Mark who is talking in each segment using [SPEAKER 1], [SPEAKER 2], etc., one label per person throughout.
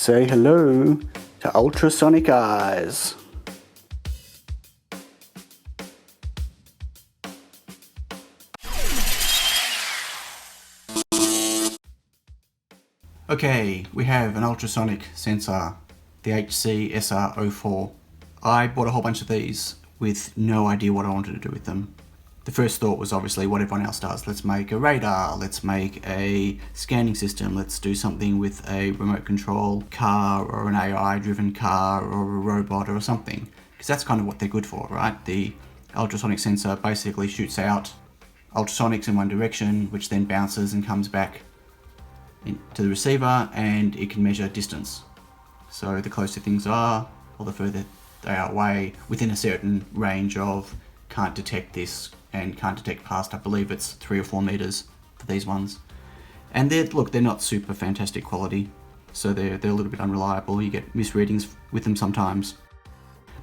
[SPEAKER 1] Say hello to Ultrasonic Eyes. Okay, we have an ultrasonic sensor, the HC-SR04. I bought a whole bunch of these with no idea what I wanted to do with them. The first thought was obviously what everyone else does. Let's make a radar, let's make a scanning system, let's do something with a remote control car or an AI driven car or a robot or something. Because that's kind of what they're good for, right? The ultrasonic sensor basically shoots out ultrasonics in one direction, which then bounces and comes back to the receiver, and it can measure distance. So the closer things are, or the further they are away, within a certain range of can't detect this and can't detect past, I believe it's 3 or 4 meters for these ones. And they're not super fantastic quality, so they're a little bit unreliable. You get misreadings with them sometimes,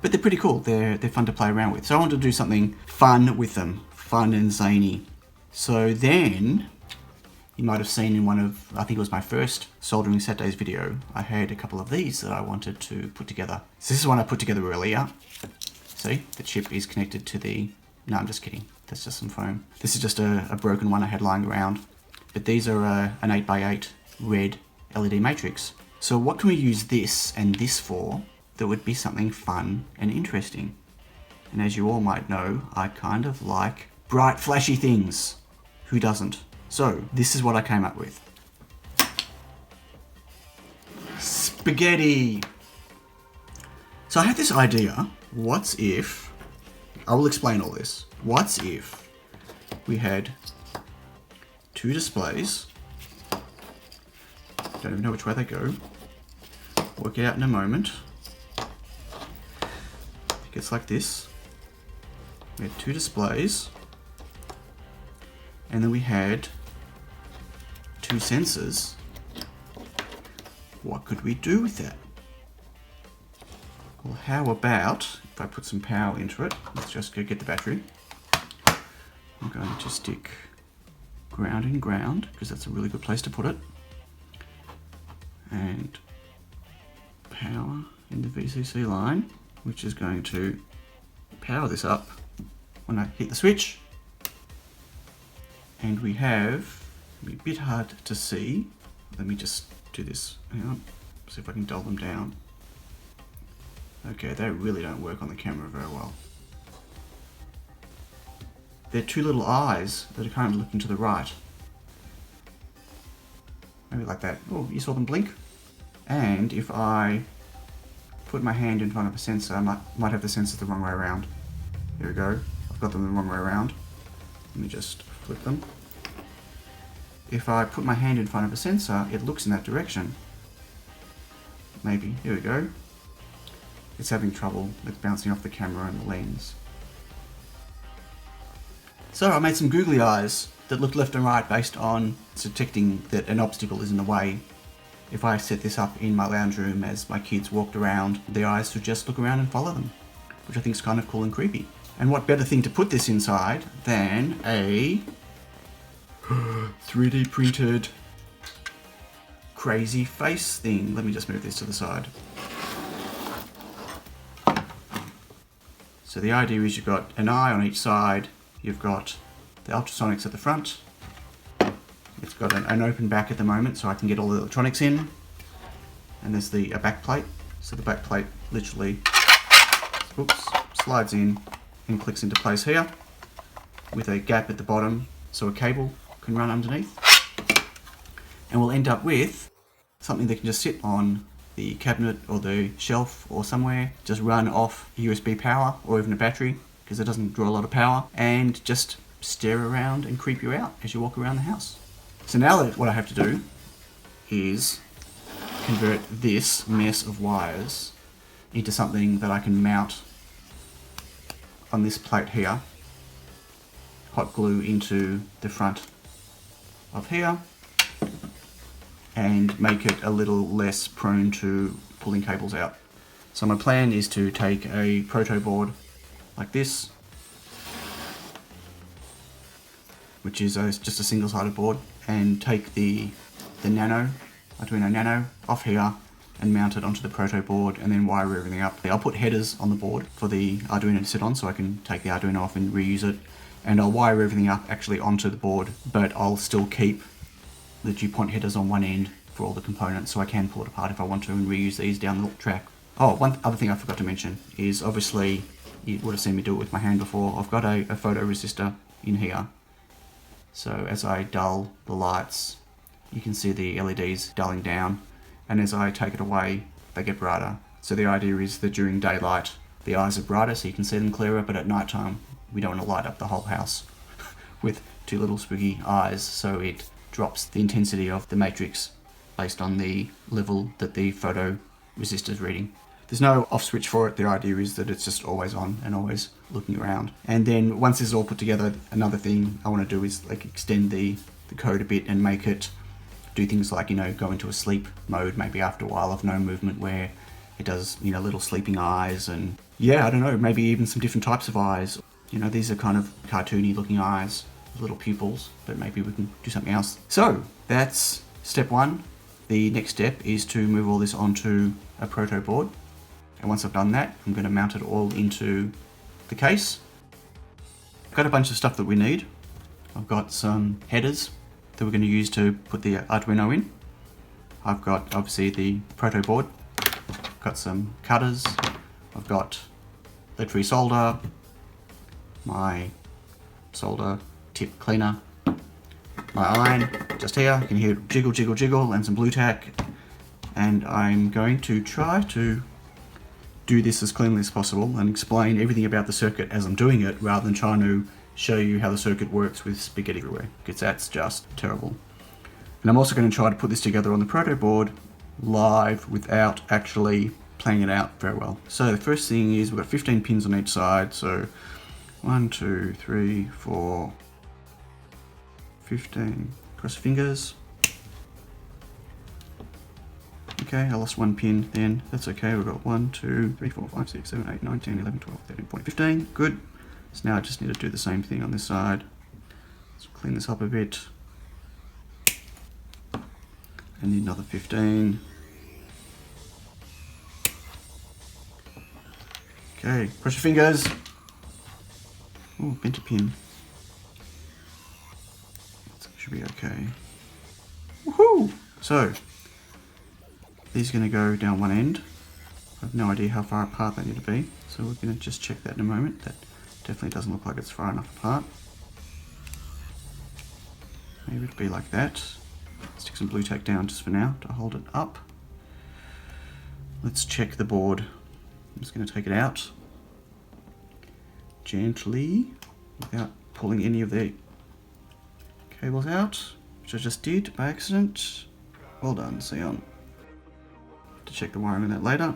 [SPEAKER 1] but they're pretty cool. They're fun to play around with. So I wanted to do something fun with them, fun and zany. So then, you might have seen in one of, I think it was my first Soldering Saturdays video, I had a couple of these that I wanted to put together. So this is one I put together earlier. See, the chip is connected to the, no, I'm just kidding. That's just some foam. This is just a broken one I had lying around. But these are an 8x8 red LED matrix. So what can we use this and this for that would be something fun and interesting? And as you all might know, I kind of like bright, flashy things. Who doesn't? So this is what I came up with. Spaghetti! So I had this idea, what if, I will explain all this. What if we had 2 displays, don't even know which way they go, work it out in a moment. It gets like this. We had 2 displays, and then we had 2 sensors. What could we do with that? Well, how about if I put some power into it? Let's just go get the battery. I'm going to stick ground in ground, because that's a really good place to put it. And power in the VCC line, which is going to power this up when I hit the switch. And we have, it'll be a bit hard to see. Let me just do this. Hang on, see if I can dull them down. Okay, they really don't work on the camera very well. They're 2 little eyes that are currently looking to the right. Maybe like that. Oh, you saw them blink? And if I put my hand in front of a sensor, I might have the sensors the wrong way around. Here we go. I've got them the wrong way around. Let me just flip them. If I put my hand in front of a sensor, it looks in that direction. Maybe. Here we go. It's having trouble with bouncing off the camera and the lens. So I made some googly eyes that look left and right based on detecting that an obstacle is in the way. If I set this up in my lounge room as my kids walked around, the eyes should just look around and follow them, which I think is kind of cool and creepy. And what better thing to put this inside than a 3D printed crazy face thing. Let me just move this to the side. So the idea is you've got an eye on each side, you've got the ultrasonics at the front, it's got an open back at the moment so I can get all the electronics in, and there's a back plate. So the back plate literally slides in and clicks into place here with a gap at the bottom so a cable can run underneath, and we'll end up with something that can just sit on the cabinet or the shelf or somewhere, just run off USB power or even a battery, because it doesn't draw a lot of power, and just stare around and creep you out as you walk around the house. So now what I have to do is convert this mess of wires into something that I can mount on this plate here, hot glue into the front of here, and make it a little less prone to pulling cables out. So my plan is to take a proto board like this, which is just a single-sided board, and take the Arduino Nano off here, and mount it onto the proto board and then wire everything up. I'll put headers on the board for the Arduino to sit on so I can take the Arduino off and reuse it. And I'll wire everything up actually onto the board, but I'll still keep the DuPont headers on one end for all the components so I can pull it apart if I want to and reuse these down the track. Oh, one other thing I forgot to mention is obviously you would have seen me do it with my hand before. I've got a photo resistor in here. So as I dull the lights, you can see the LEDs dulling down, and as I take it away, they get brighter. So the idea is that during daylight, the eyes are brighter so you can see them clearer, but at night time, we don't want to light up the whole house with two little spooky eyes, so it drops the intensity of the matrix based on the level that the photo resistor is reading. There's no off switch for it. The idea is that it's just always on and always looking around. And then once this is all put together, another thing I want to do is like extend the code a bit and make it do things like, you know, go into a sleep mode maybe after a while of no movement, where it does, you know, little sleeping eyes, and yeah, I don't know, maybe even some different types of eyes. You know, these are kind of cartoony looking eyes, little pupils, but maybe we can do something else. So that's step one. The next step is to move all this onto a proto board. And once I've done that, I'm going to mount it all into the case. I've got a bunch of stuff that we need. I've got some headers that we're going to use to put the Arduino in. I've got obviously the proto board. I've got some cutters. I've got lead-free solder, my solder tip cleaner, my iron just here. You can hear it jiggle, jiggle, jiggle, and some blue tack. And I'm going to try to do this as cleanly as possible and explain everything about the circuit as I'm doing it, rather than trying to show you how the circuit works with spaghetti everywhere, because that's just terrible. And I'm also going to try to put this together on the proto board live without actually playing it out very well. So the first thing is we've got 15 pins on each side, so 1, 2, 3, 4, 15, cross fingers. Okay, I lost one pin then, that's okay. We've got 1, 2, 3, 4, 5, 6, 7, 8, 9, 10, 11, 12, 13, 14, 15, good. So now I just need to do the same thing on this side. Let's clean this up a bit. I need another 15. Okay, cross your fingers. Oh, bent a pin. That should be okay. Woohoo! So, these are going to go down one end. I have no idea how far apart they need to be, so we're going to just check that in a moment. That definitely doesn't look like it's far enough apart. Maybe it'd be like that. Stick some blue tack down just for now to hold it up. Let's check the board. I'm just going to take it out gently without pulling any of the cables out, which I just did by accident. Well done, Sion. To check the wiring on that later.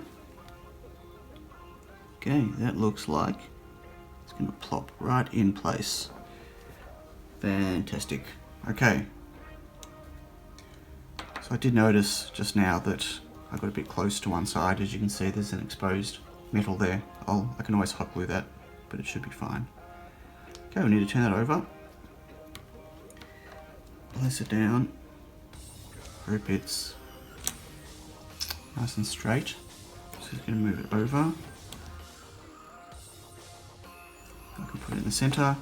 [SPEAKER 1] Okay, that looks like it's going to plop right in place. Fantastic. Okay. So I did notice just now that I got a bit close to one side. As you can see, there's an exposed metal there. I can always hot glue that, but it should be fine. Okay, we need to turn that over. Place it down. Hope it's nice and straight. So I'm going to move it over. I can put it in the center.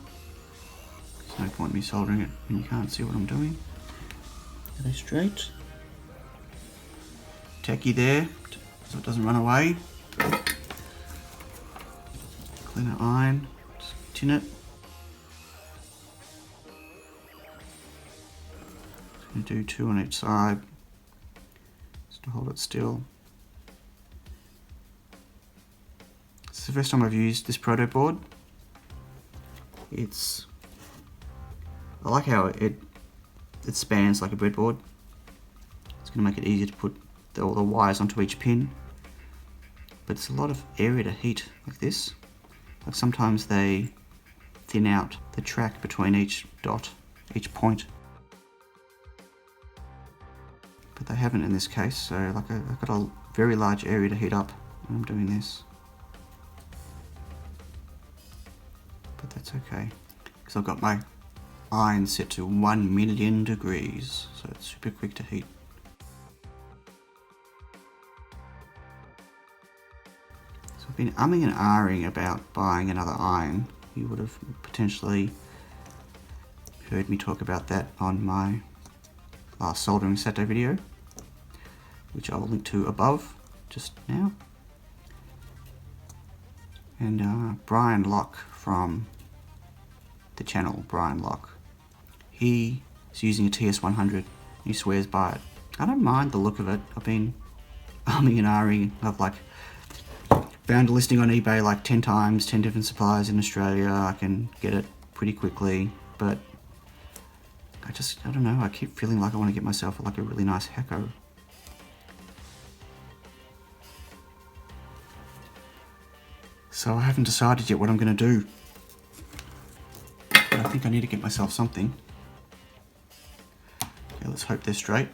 [SPEAKER 1] There's no point in me soldering it when you can't see what I'm doing. Are they straight? Tacky there, so it doesn't run away. Clean our iron, just tin it. Just going to do 2 on each side, just to hold it still. This is the first time I've used this proto board. I like how it spans like a breadboard. It's going to make it easier to put all the wires onto each pin, but it's a lot of area to heat like this. Like sometimes they thin out the track between each dot, each point, but they haven't in this case. So like I've got a very large area to heat up when I'm doing this, but that's okay because I've got my iron set to 1,000,000 degrees, so it's super quick to heat. I've been umming and ahhing about buying another iron. You would have potentially heard me talk about that on my last soldering Saturday video, which I will link to above just now. And Brian Locke from the channel, Brian Locke, he is using a TS100. He swears by it. I don't mind the look of it. I've been umming and ahhing. I've like found a listing on eBay like 10 times, 10 different suppliers in Australia. I can get it pretty quickly, but I don't know, I keep feeling like I want to get myself like a really nice Heko. So I haven't decided yet what I'm going to do. But I think I need to get myself something. Okay, let's hope they're straight.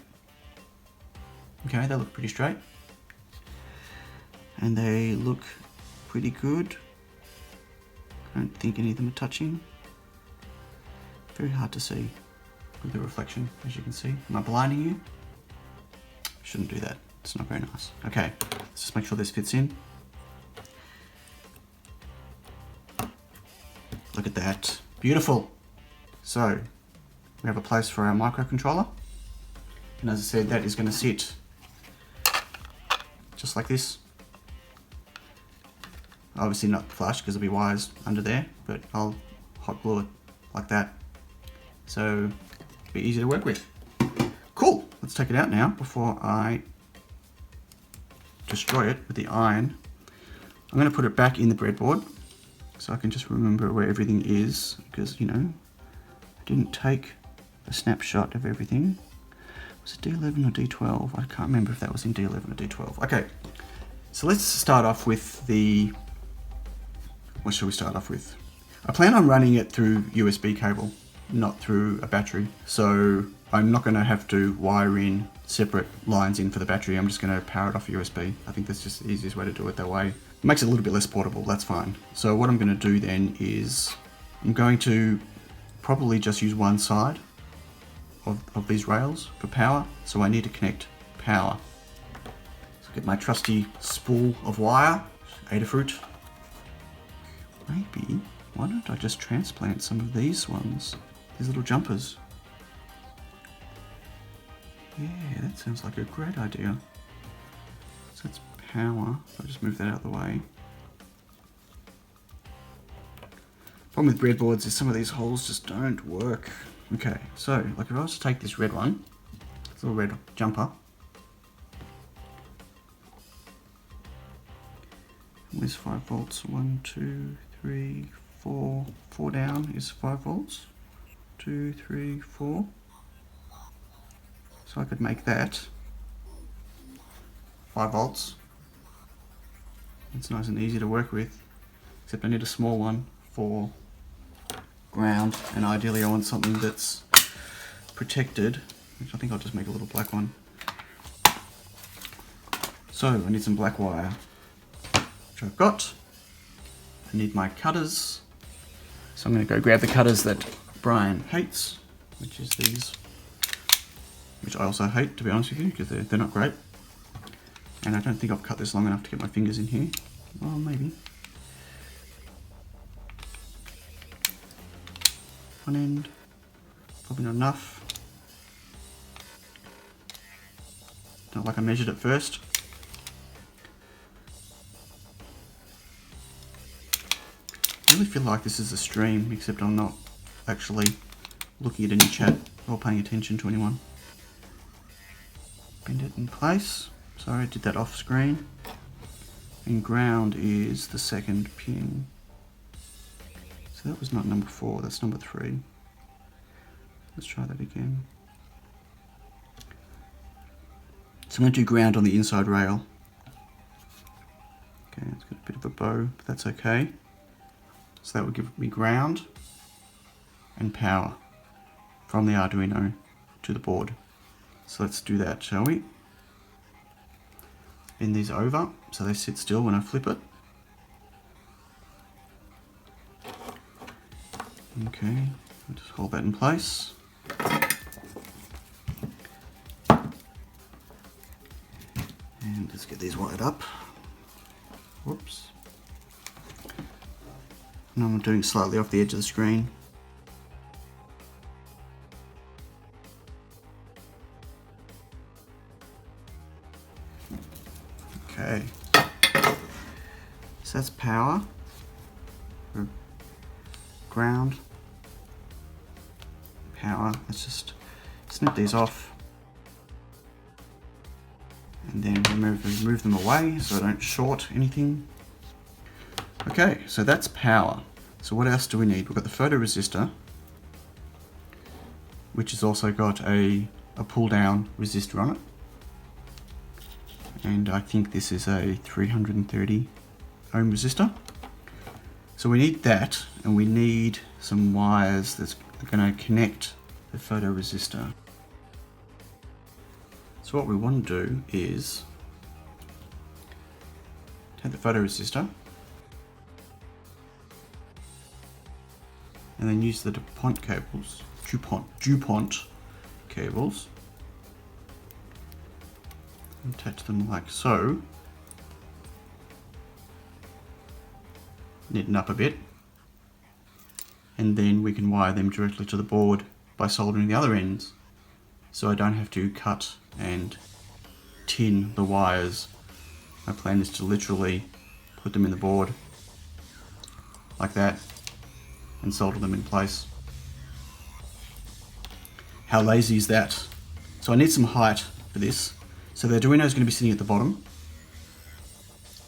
[SPEAKER 1] Okay, they look pretty straight. And they look pretty good. I don't think any of them are touching. Very hard to see with the reflection, as you can see. Am I blinding you? Shouldn't do that. It's not very nice. Okay, let's just make sure this fits in. Look at that. Beautiful. So, we have a place for our microcontroller. And as I said, that is going to sit just like this. Obviously not flush because there'll be wires under there, but I'll hot glue it like that. So, it'll be easy to work with. Cool. Let's take it out now before I destroy it with the iron. I'm going to put it back in the breadboard so I can just remember where everything is, because, you know, I didn't take a snapshot of everything. Was it D11 or D12? I can't remember if that was in D11 or D12. Okay, so let's start off with the... What shall we start off with? I plan on running it through USB cable, not through a battery. So I'm not going to have to wire in separate lines in for the battery. I'm just going to power it off USB. I think that's just the easiest way to do it that way. It makes it a little bit less portable, that's fine. So what I'm going to do then is I'm going to probably just use one side of these rails for power. So I need to connect power. So get my trusty spool of wire, Adafruit. Maybe, why don't I just transplant some of these ones? These little jumpers. Yeah, that sounds like a great idea. So it's power. I'll just move that out of the way. Problem with breadboards is some of these holes just don't work. Okay, so like if I was to take this red one, this little red jumper. Where's 5 volts? 1, 2, 3, 4. 4 down is 5 volts. 2, 3, 4. So I could make that 5 volts. It's nice and easy to work with, except I need a small one for ground, and ideally I want something that's protected, which I think I'll just make a little black one. So I need some black wire, which I've got. I need my cutters, so I'm going to go grab the cutters that Brian hates, which is these, which I also hate, to be honest with you, because they're not great. And I don't think I've cut this long enough to get my fingers in here. Well, maybe. One end, probably not enough. Not like I measured it first. I really feel like this is a stream, except I'm not actually looking at any chat or paying attention to anyone. Bend it in place. Sorry, I did that off screen. And ground is the second pin. So that was not number 4, that's number 3. Let's try that again. So I'm going to do ground on the inside rail. Okay, it's got a bit of a bow, but that's okay. So that will give me ground and power from the Arduino to the board. So let's do that, shall we? Bend these over so they sit still when I flip it. Okay, I'll just hold that in place. And let's get these wired up. Whoops. And I'm doing slightly off the edge of the screen. Okay. So that's power. Ground. Power. Let's just snip these off. And then remove them away so I don't short anything. Okay, so that's power. So what else do we need? We've got the photoresistor, which has also got a pull down resistor on it. And I think this is a 330 ohm resistor. So we need that, and we need some wires that's going to connect the photoresistor. So what we want to do is take the photoresistor and then use the DuPont cables, DuPont cables, and attach them like so. Knit up a bit, and then we can wire them directly to the board by soldering the other ends, so I don't have to cut and tin the wires. My plan is to literally put them in the board like that and solder them in place. How lazy is that? So I need some height for this. So the Arduino is going to be sitting at the bottom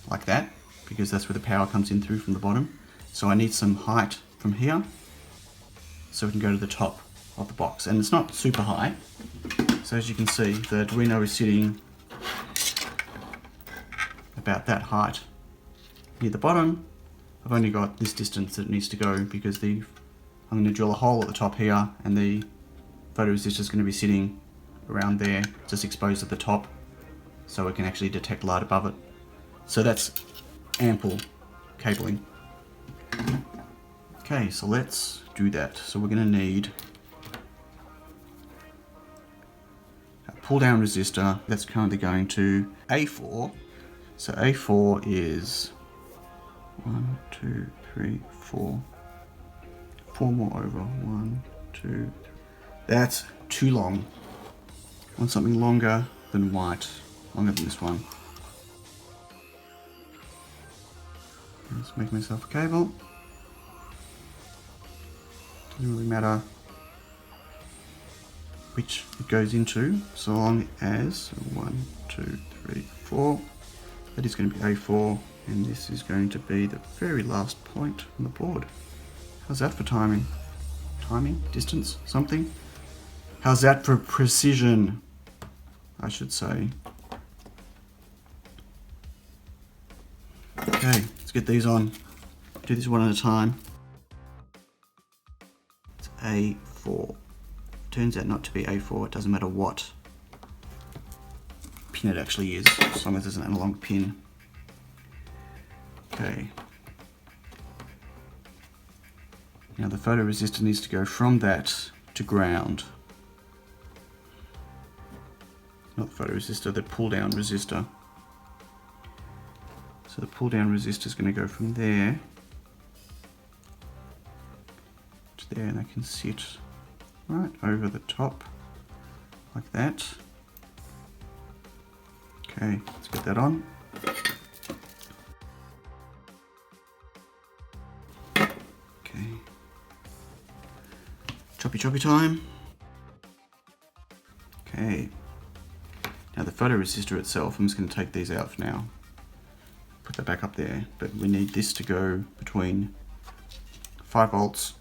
[SPEAKER 1] like that, because that's where the power comes in through from the bottom. So I need some height from here so we can go to the top of the box, and it's not super high. So as you can see, the Arduino is sitting about that height near the bottom. I've only got this distance that it needs to go because I'm going to drill a hole at the top here, and the photoresistor is going to be sitting around there, just exposed at the top, so it can actually detect light above it. So that's ample cabling. Okay, so let's do that. So we're going to need a pull down resistor that's currently going to A4. So A4 is 1, 2, 3, 4. 4 more over. 1, 2, 3. That's too long. I want something longer than white. Longer than this one. Let's make myself a cable. Doesn't really matter which it goes into, so long as 1, 2, 3, 4. That is going to be A4, and this is going to be the very last point on the board. How's that for timing? Timing? Distance? Something? How's that for precision? I should say. Okay, let's get these on. Do this one at a time. It's A4. Turns out not to be A4, it doesn't matter what pin it actually is, as long as there's an analog pin. Okay. Now the photoresistor needs to go from that to ground. Not the photoresistor, the pull down resistor. So the pull down resistor is going to go from there to there, and I can sit right over the top like that. Okay, let's get that on. Okay. Choppy time. Okay. Now the photoresistor itself, I'm just going to take these out for now. Put that back up there, but we need this to go between 5 volts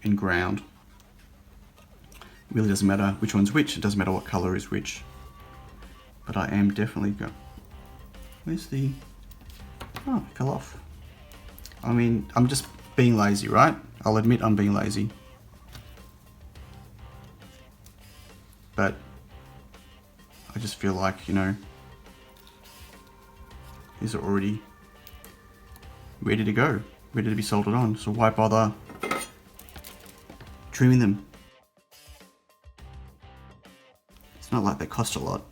[SPEAKER 1] and ground. It really doesn't matter which one's which, it doesn't matter what color is which. But I am definitely going... Where's the... Oh, it fell off. I mean, I'm just being lazy, right? I'll admit I'm being lazy. But I just feel like, you know, these are already ready to go, ready to be soldered on. So why bother trimming them? It's not like they cost a lot.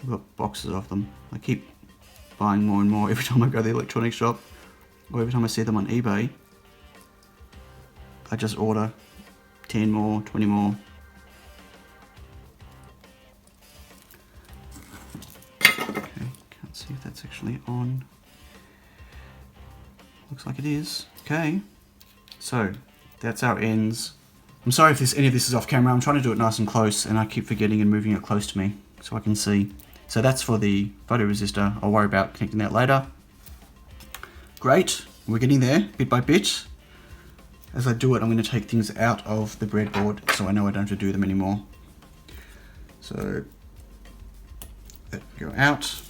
[SPEAKER 1] I've got boxes of them. I keep buying more and more every time I go to the electronics shop. or every time I see them on eBay, I just order 10 more, 20 more. Okay, can't see if that's actually on. Looks like it is. Okay, so that's our ends. I'm sorry if any of this is off camera. I'm trying to do it nice and close and I keep forgetting and moving it close to me so I can see. So that's for the photoresistor. I'll worry about connecting that later. Great, we're getting there bit by bit. As I do it, I'm going to take things out of the breadboard so I know I don't have to do them anymore. So that go out.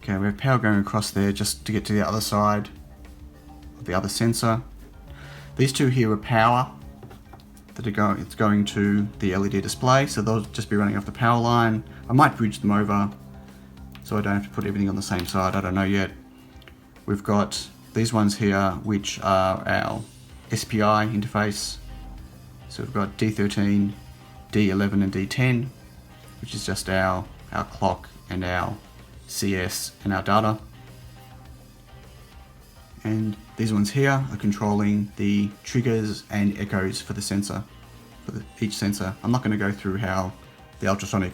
[SPEAKER 1] Okay, we have power going across there just to get to the other side of the other sensor. These two here are power that are it's going to the LED display, so they'll just be running off the power line. I might bridge them over so I don't have to put everything on the same side, I don't know yet. We've got these ones here, which are our SPI interface. So we've got D13, D11 and D10, which is just our clock and our CS and our data. And these ones here are controlling the triggers and echoes for the sensor, for each sensor. I'm not going to go through how the ultrasonic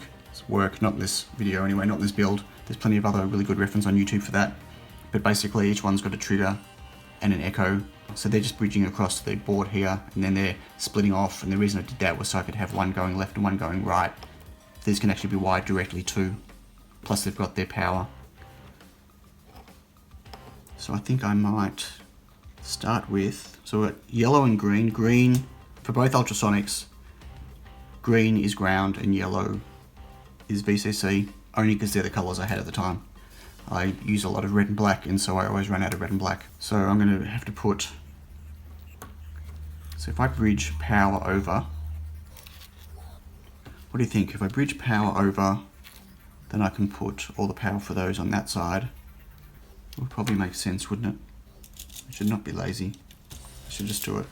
[SPEAKER 1] work, not in this video anyway, not in this build. There's plenty of other really good reference on YouTube for that. But basically each one's got a trigger and an echo. So they're just bridging across the board here and then they're splitting off. And the reason I did that was so I could have one going left and one going right. These can actually be wired directly too. Plus they've got their power. So I think I might start with, so we've got yellow and green. Green for both ultrasonics. Green is ground and yellow is VCC, only because they're the colors I had at the time. I use a lot of red and black, and so I always run out of red and black. So I'm going to have to put, so if I bridge power over, what do you think? If I bridge power over, then I can put all the power for those on that side. It would probably make sense, wouldn't it? I should not be lazy. I should just do it.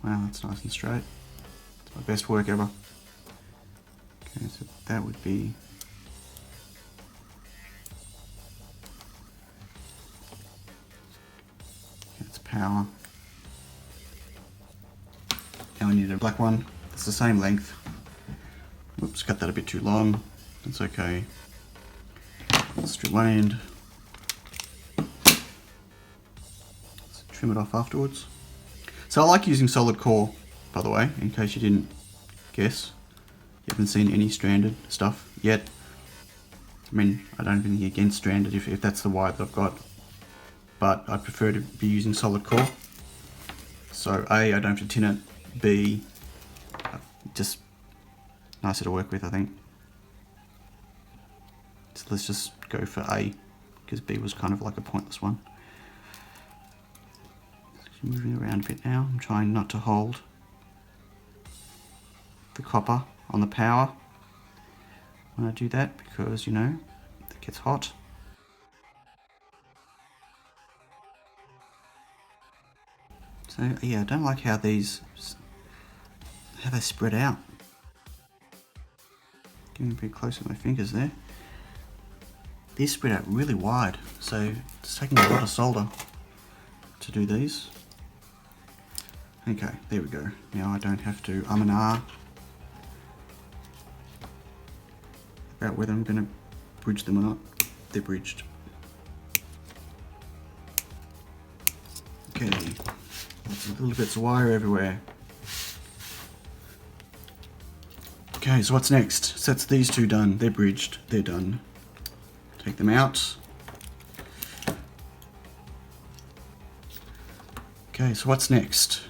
[SPEAKER 1] Wow, that's nice and straight. It's my best work ever. Okay, so that would be... That's power. Now we need a black one. It's the same length. Oops, cut that a bit too long. That's okay. Let's strip one end. Let's trim it off afterwards. So I like using solid core, by the way, in case you didn't guess. You haven't seen any stranded stuff yet. I mean, I don't have anything against stranded if that's the wire that I've got. But I prefer to be using solid core. So A, I don't have to tin it. B, just nicer to work with, I think. So let's just go for A, because B was kind of like a pointless one. Moving around a bit now. I'm trying not to hold the copper on the power when I do that, because, you know, it gets hot. So yeah, I don't like how they spread out. Getting a bit close with my fingers there. These spread out really wide, so it's taking a lot of solder to do these. Okay, there we go. Now I don't have to and ah about whether I'm going to bridge them or not. They're bridged. Okay, lots of little bits of wire everywhere. Okay, so what's next? So that's these two done. They're bridged. They're done. Take them out. Okay, so what's next?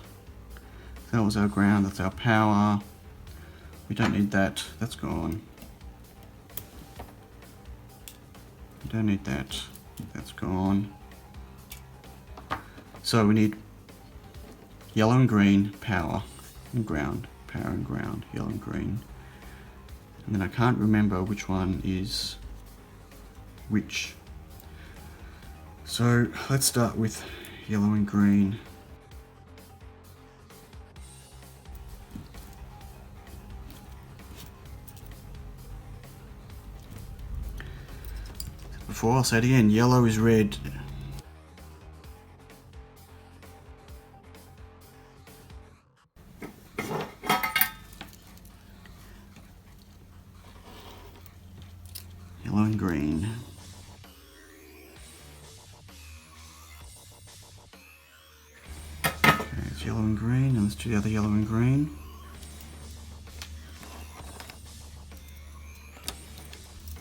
[SPEAKER 1] That was our ground, that's our power. We don't need that, that's gone. We don't need that, that's gone. So we need yellow and green, power and ground, power and ground, yellow and green. And then I can't remember which one is which. So let's start with yellow and green. before, I'll say it again, yellow is red. Yellow and green. Okay, it's yellow and green, and let's do the other yellow and green.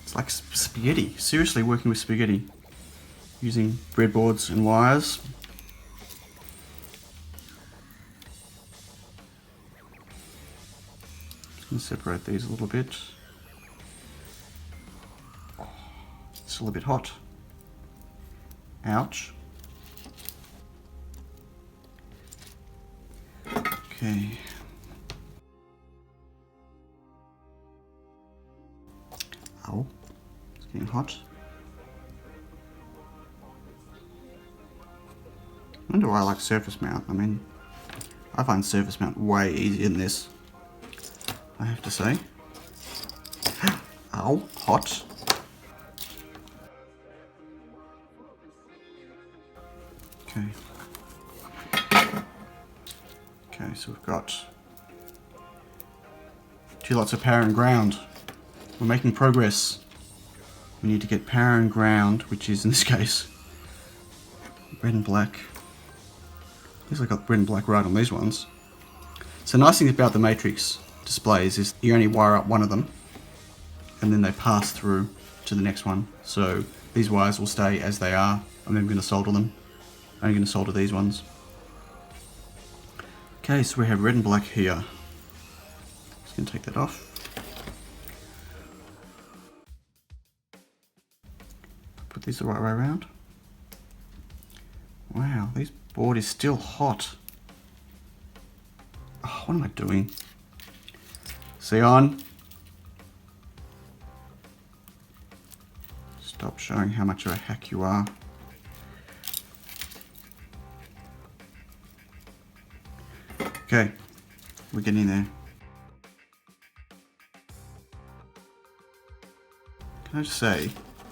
[SPEAKER 1] It's like spaghetti, seriously working with spaghetti. Using breadboards and wires. Just going to separate these a little bit. It's still a bit hot. Ouch. Okay. Ow. It's getting hot. I wonder why I like surface mount. I mean, I find surface mount way easier than this, I have to say. Ow, hot. Okay. Okay, so we've got 2 lots of power and ground. We're making progress. We need to get power and ground, which is in this case red and black. At least I got red and black right on these ones. So the nice thing about the matrix displays is you only wire up one of them and then they pass through to the next one. So these wires will stay as they are. I'm never going to solder them. I'm only going to solder these ones. Okay, so we have red and black here. Just going to take that off. Put these the right way around. Wow, this board is still hot. Oh, what am I doing? Xeon. Stop showing how much of a hack you are. Okay, we're getting there. Can I just say,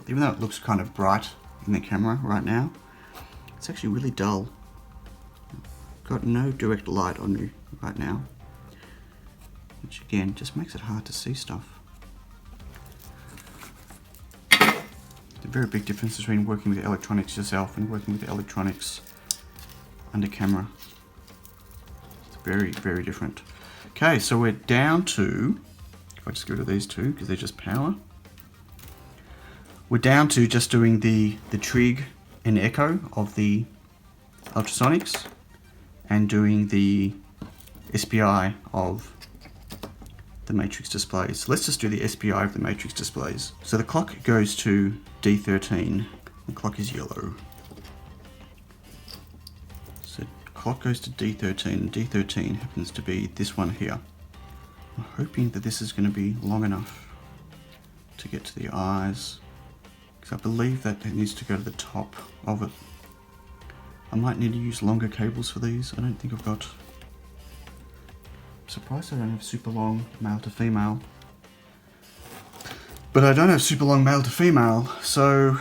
[SPEAKER 1] even though it looks kind of bright in the camera right now, it's actually really dull. Got no direct light on me right now, which again just makes it hard to see stuff. There's a very big difference between working with electronics yourself and working with electronics under camera. It's very, very different. Okay, so we're down to, if I just get rid of these two because they're just power. We're down to just doing the trig and echo of the ultrasonics and doing the SPI of the matrix displays. So let's just do the SPI of the matrix displays. So the clock goes to D13. The clock is yellow. So clock goes to D13 and D13 happens to be this one here. I'm hoping that this is going to be long enough to get to the eyes. I believe that it needs to go to the top of it. I might need to use longer cables for these. I don't think I've got... I'm surprised I don't have super long male to female. But I don't have super long male to female, so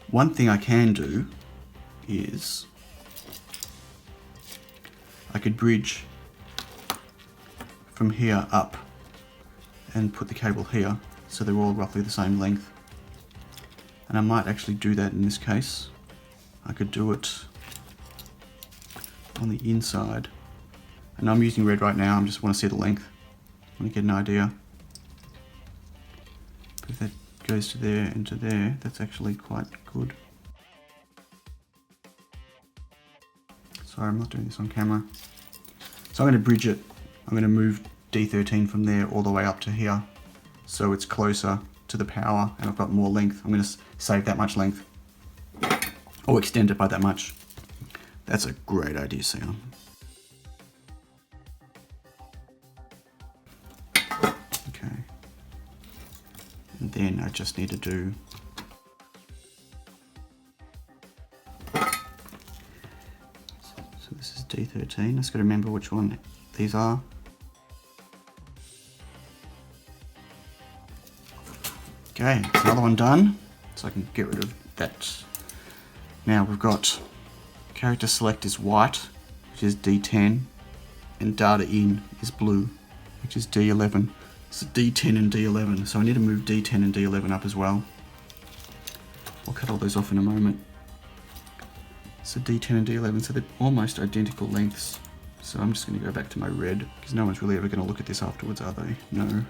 [SPEAKER 1] one thing I can do is I could bridge from here up and put the cable here so they're all roughly the same length. And I might actually do that in this case. I could do it on the inside. And I'm using red right now, I just want to see the length. I want to get an idea. But if that goes to there and to there, that's actually quite good. Sorry, I'm not doing this on camera. So I'm going to bridge it. I'm going to move D13 from there all the way up to here. So it's closer to the power and I've got more length. I'm going to save that much length or extend it by that much. That's a great idea, Sam. Okay. And then I just need to do so this is D13. Let's got to remember which one these are. Okay, it's another one done. so I can get rid of that. Now we've got character select is white, which is D10, and data in is blue, which is D11. So D10 and D11, so I need to move D10 and D11 up as well. I'll cut all those off in a moment. So D10 and D11, so they're almost identical lengths. So I'm just going to go back to my red, because no one's really ever going to look at this afterwards, are they? No.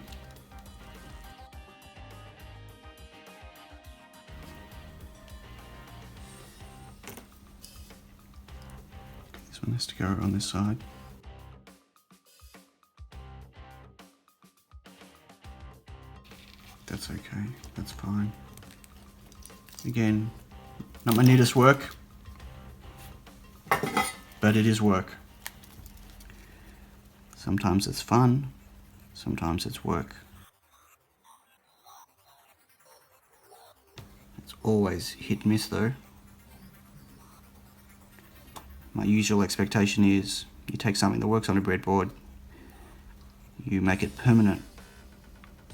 [SPEAKER 1] This one has to go on this side. That's okay, that's fine. Again, not my neatest work, but it is work. Sometimes it's fun, sometimes it's work. It's always hit and miss though. My usual expectation is you take something that works on a breadboard, you make it permanent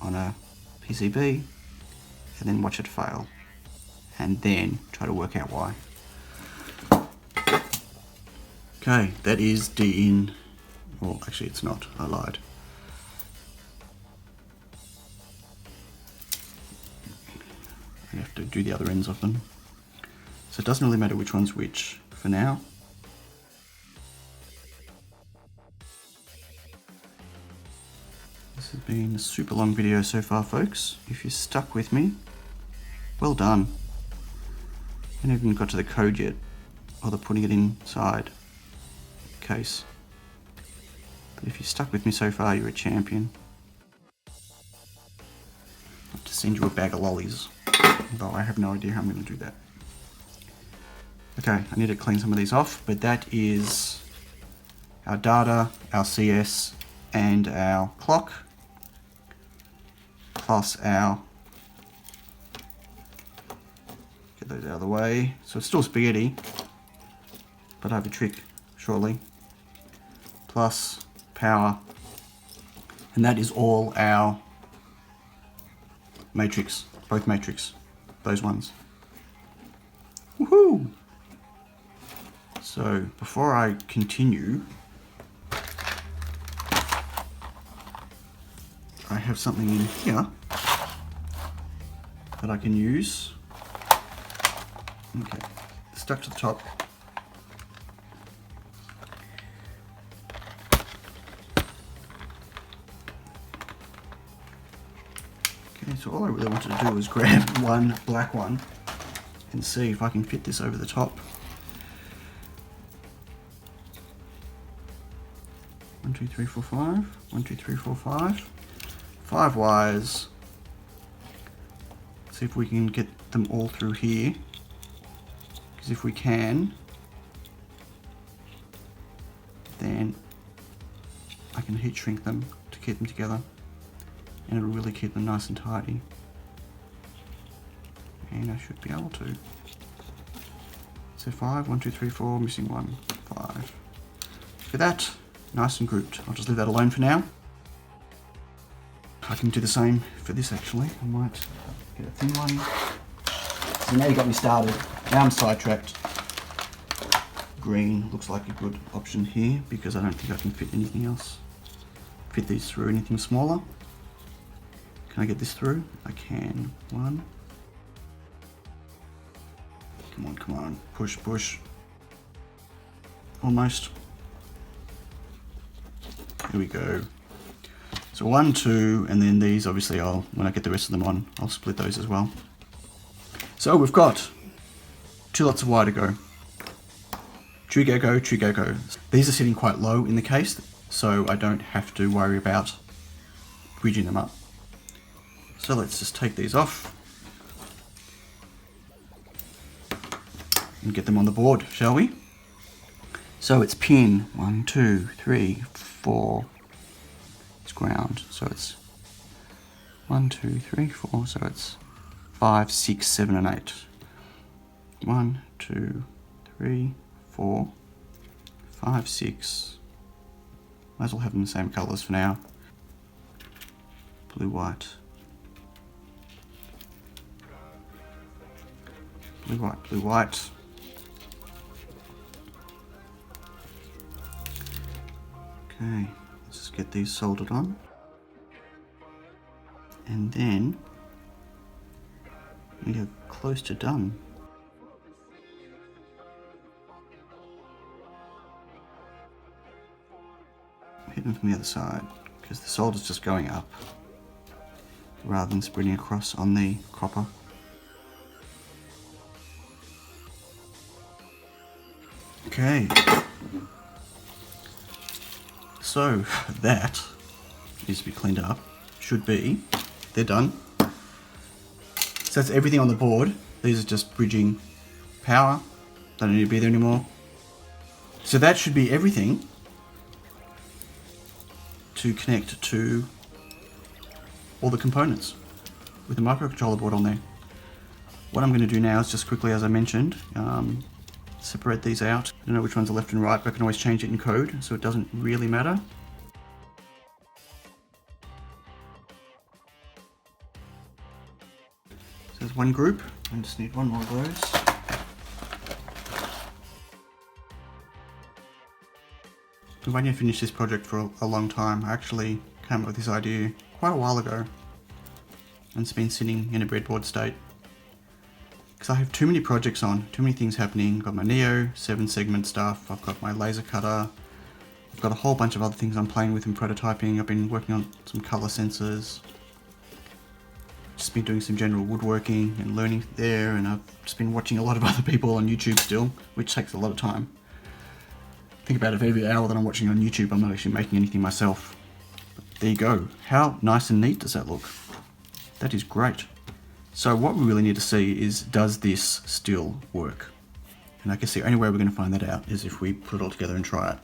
[SPEAKER 1] on a PCB, and then watch it fail, and then try to work out why. Okay, that is D in. Well, actually it's not, I lied. I have to do the other ends of them. So it doesn't really matter which one's which for now. This has been a super long video so far, folks. If you're stuck with me, well done. I haven't even got to the code yet, or the putting it inside the case. But if you're stuck with me so far, you're a champion. I'll have to send you a bag of lollies, although I have no idea how I'm going to do that. Okay, I need to clean some of these off, but that is our data, our CS, and our clock, plus our, get those out of the way. So it's still spaghetti, but I have a trick shortly, plus power, and that is all our matrix, both matrix, those ones. Woohoo! So before I continue, I have something in here that I can use. Okay, stuck to the top. Okay, so all I really wanted to do was grab one black one and see if I can fit this over the top. 1, 2, 3, 4, 5. 1, 2, 3, 4, 5. 5 wires. See if we can get them all through here. Because if we can, then I can heat shrink them to keep them together, and it'll really keep them nice and tidy. And I should be able to. So 5, 1, 2, 3, 4, missing 1, 5. For that, nice and grouped. I'll just leave that alone for now. I can do the same for this actually. I might get a thin one. So now you got me started. Now I'm sidetracked. Green looks like a good option here because I don't think I can fit anything else. Fit these through anything smaller. Can I get this through? I can. 1. Come on, come on. Push, push. Almost. Here we go. So 1, 2, and then these obviously when I get the rest of them on, I'll split those as well. So we've got 2 lots of wire to go. Trigger go, trigger go. These are sitting quite low in the case, so I don't have to worry about bridging them up. So let's just take these off and get them on the board, shall we? So it's pin 1, 2, 3, 4. It's ground, so it's 1, 2, 3, 4. So it's 5, 6, 7, and 8. 1, 2, 3, 4, 5, 6. Might as well have them the same colours for now. Blue, white. Blue, white, blue, white. Okay, let's just get these soldered on. And then we are close to done. Hit them from the other side because the solder's just going up rather than spreading across on the copper. Okay, so that needs to be cleaned up. Should be. They're done. So that's everything on the board. These are just bridging power. Don't need to be there anymore. So that should be everything to connect to all the components with the microcontroller board on there. What I'm going to do now is just quickly, as I mentioned, separate these out. I don't know which ones are left and right, but I can always change it in code, so it doesn't really matter. So there's one group. I just need one more of those. I've been waiting to finish this project for a long time. I actually came up with this idea quite a while ago, and it's been sitting in a breadboard state. Because I have too many projects on, too many things happening. I've got my Neo 7-segment stuff, I've got my laser cutter, I've got a whole bunch of other things I'm playing with and prototyping. I've been working on some color sensors, just been doing some general woodworking and learning there, and I've just been watching a lot of other people on YouTube still, which takes a lot of time. Think about it, for every hour that I'm watching on YouTube, I'm not actually making anything myself. But there you go. How nice and neat does that look? That is great. So what we really need to see is, does this still work? And I guess the only way we're going to find that out is if we put it all together and try it.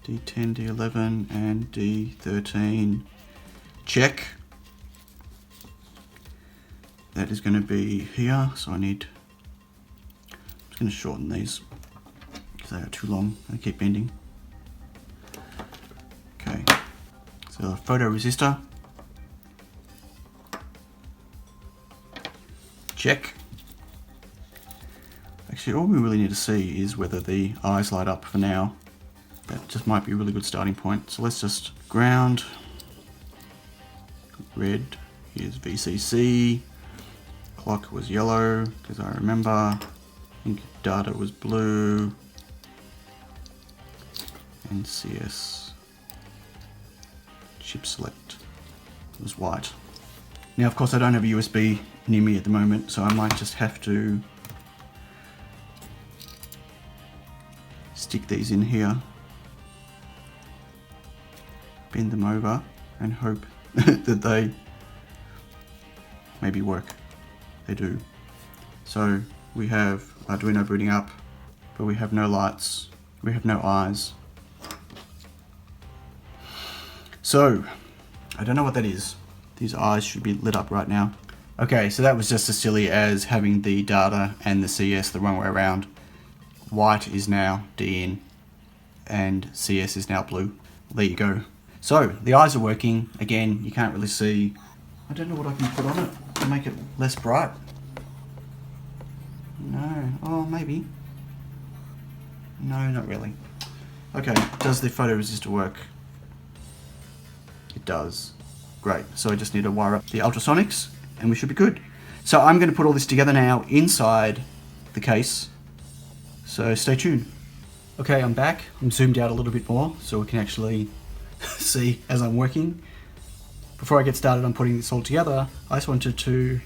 [SPEAKER 1] D10, D11 and D13. Check. That is going to be here, so I'm just going to shorten these because they are too long. They keep bending. Okay, so a photoresistor. Check. Actually, all we really need to see is whether the eyes light up for now. That just might be a really good starting point. So let's just ground. Red, here's VCC. Clock was yellow, because I remember. I think data was blue. And CS chip select was white. Now, of course, I don't have a USB near me at the moment, so I might just have to stick these in here, bend them over, and hope that they maybe work. They do. So we have Arduino booting up, but we have no lights, we have no eyes. So I don't know what that is. These eyes should be lit up right now. Okay, so that was just as silly as having the data and the CS the wrong way around. White is now DN and CS is now blue. There you go. So the eyes are working. Again, you can't really see. I don't know what I can put on it to make it less bright. No, oh maybe. No, not really. Okay, does the photoresistor work? It does. Great, so I just need to wire up the Ultrasonics and we should be good. So I'm going to put all this together now inside the case, so stay tuned. Okay, I'm back. I'm zoomed out a little bit more so we can actually see as I'm working. Before I get started on putting this all together, I just wanted to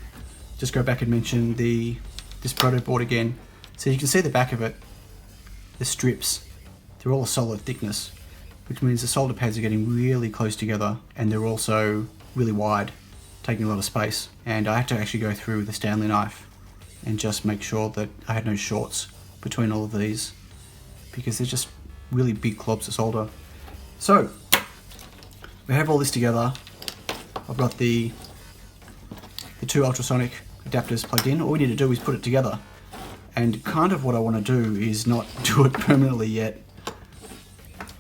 [SPEAKER 1] just go back and mention this proto board again. So you can see the back of it, the strips, they're all a solid thickness, which means the solder pads are getting really close together and they're also really wide, taking a lot of space. And I had to actually go through with a Stanley knife and just make sure that I had no shorts between all of these because they're just really big clobs of solder. So we have all this together. I've got the two ultrasonic adapters plugged in. All we need to do is put it together. And kind of what I want to do is not do it permanently yet.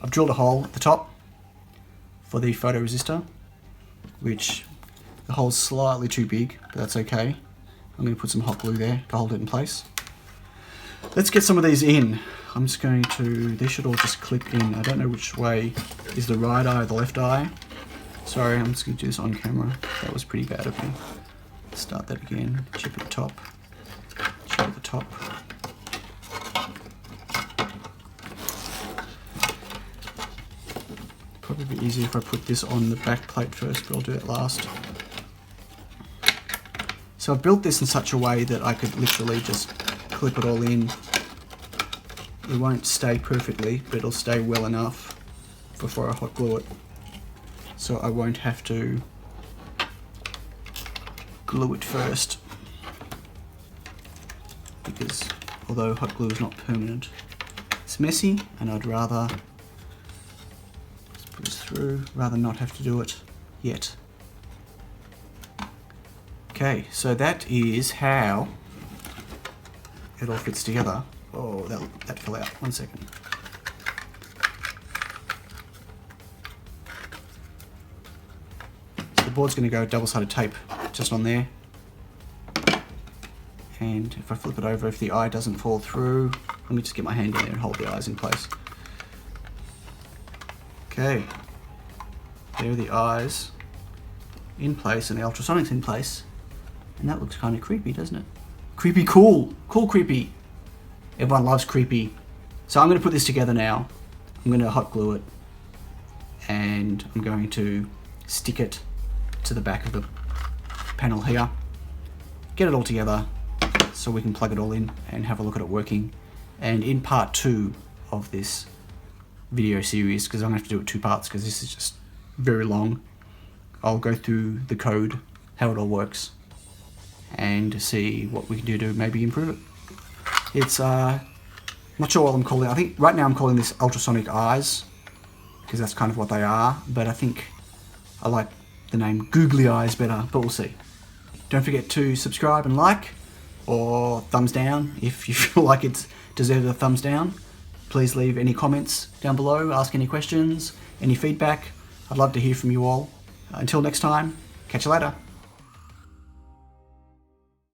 [SPEAKER 1] I've drilled a hole at the top for the photoresistor, which the hole's slightly too big, but that's okay. I'm going to put some hot glue there to hold it in place. Let's get some of these in. I'm just going to, these should all just clip in. I don't know which way is the right eye or the left eye. Sorry, I'm just going to do this on camera. That was pretty bad of me. Start that again. Chip at the top. Chip at the top. Probably be easier if I put this on the back plate first, but I'll do it last. So I've built this in such a way that I could literally just clip it all in. It won't stay perfectly, but it'll stay well enough before I hot glue it. So I won't have to glue it first. Because although hot glue is not permanent, it's messy, and I'd rather just put this through, rather not have to do it yet. Okay, so that is how it all fits together. Oh, that fell out. 1 second. So the board's going to go double-sided tape just on there. And if I flip it over, if the eye doesn't fall through, let me just get my hand in there and hold the eyes in place. Okay, there are the eyes in place and the ultrasonic's in place. And that looks kind of creepy, doesn't it? Creepy cool. Cool creepy. Everyone loves creepy. So I'm going to put this together now. I'm going to hot glue it. And I'm going to stick it to the back of the panel here. Get it all together so we can plug it all in and have a look at it working. And in part 2 of this video series, because I'm going to have to do it 2 parts because this is just very long, I'll go through the code, how it all works, and see what we can do to maybe improve it. It's not sure what I'm calling it. I think right now I'm calling this ultrasonic eyes because that's kind of what they are, but I think I like the name googly eyes better, but we'll see. Don't forget to subscribe and like, or thumbs down if you feel like it deserves a thumbs down. Please leave any comments down below, ask any questions, any feedback. I'd love to hear from you all. Until next time, catch you later.